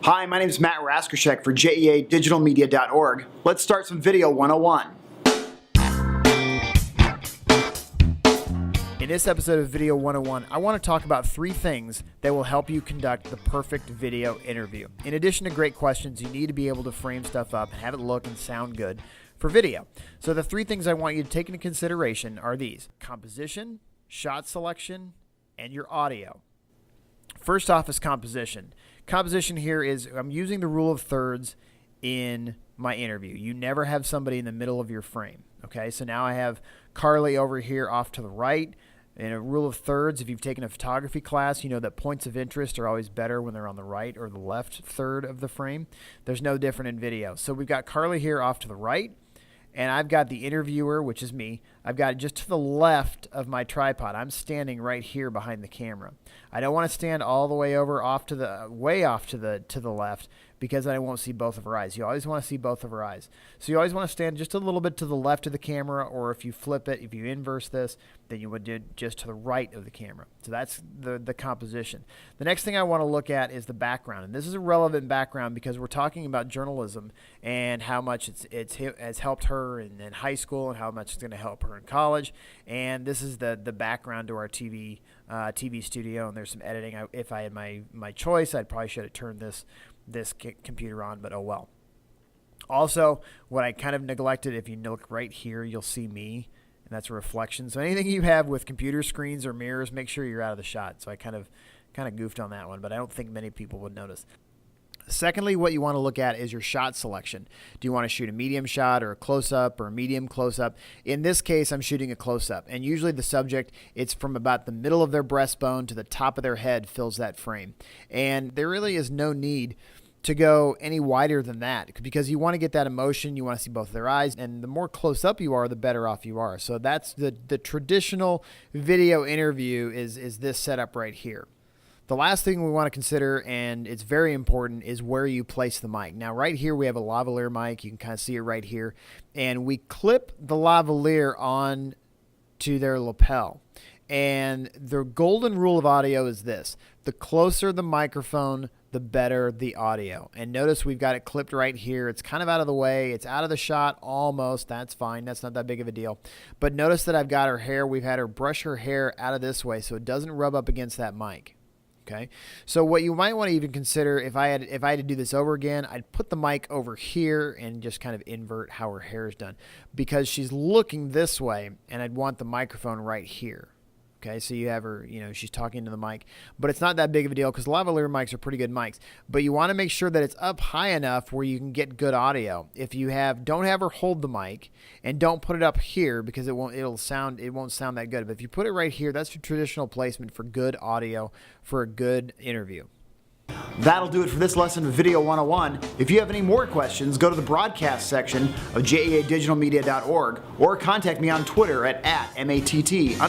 Hi, my name is Matt Raskushek for JEAdigitalmedia.org. Let's start some Video 101. In this episode of Video 101, I want to talk about 3 things that will help you conduct the perfect video interview. In addition to great questions, you need to be able to frame stuff up and have it look and sound good for video. So the 3 things I want you to take into consideration are these: composition, shot selection, and your audio. First off is composition. Composition here is I'm using the rule of thirds in my interview. You never have somebody in the middle of your frame. Okay, so now I have Carly over here off to the right. In a rule of thirds, if you've taken a photography class, you know that points of interest are always better when they're on the right or the left third of the frame. There's no different in video. So we've got Carly here off to the right, and I've got the interviewer, which is me. I've got it just to the left of my tripod. I'm standing right here behind the camera. I don't want to stand all the way over way off to the left, because I won't see both of her eyes. You always want to see both of her eyes. So you always want to stand just a little bit to the left of the camera, or if you flip it, if you inverse this, then you would do just to the right of the camera. So that's the composition. The next thing I want to look at is the background. And this is a relevant background because we're talking about journalism and how much it has helped her in high school and how much it's going to help her in college. And this is the background to our TV studio, and there's some editing. If I had my choice, I'd probably should have turned this computer on, but oh well. Also, what I kind of neglected, if you look right here, you'll see me, and that's a reflection. So anything you have with computer screens or mirrors, make sure you're out of the shot. So I kind of goofed on that one, but I don't think many people would notice. Secondly, what you want to look at is your shot selection. Do you want to shoot a medium shot or a close-up or a medium close-up? In this case, I'm shooting a close-up, and usually the subject, it's from about the middle of their breastbone to the top of their head fills that frame. And there really is no need to go any wider than that, because you want to get that emotion. You want to see both of their eyes, and the more close-up you are, the better off you are. So that's the traditional video interview is this setup right here. The last thing we want to consider, and it's very important, is where you place the mic. Now, right here, we have a lavalier mic. You can kind of see it right here. And we clip the lavalier on to their lapel. And the golden rule of audio is this: the closer the microphone, the better the audio. And notice we've got it clipped right here. It's kind of out of the way. It's out of the shot almost. That's fine. That's not that big of a deal. But notice that I've got her hair. We've had her brush her hair out of this way so it doesn't rub up against that mic. Okay, so what you might want to even consider, if I had to do this over again, I'd put the mic over here and just kind of invert how her hair is done, because she's looking this way, and I'd want the microphone right here. Okay, so you have her, she's talking to the mic, but it's not that big of a deal because lavalier mics are pretty good mics. But you want to make sure that it's up high enough where you can get good audio. If you don't have her hold the mic, and don't put it up here because it won't sound that good. But if you put it right here, that's your traditional placement for good audio for a good interview. That'll do it for this lesson of Video 101. If you have any more questions, go to the broadcast section of JEAdigitalmedia.org or contact me on Twitter at @MATT_RAZ.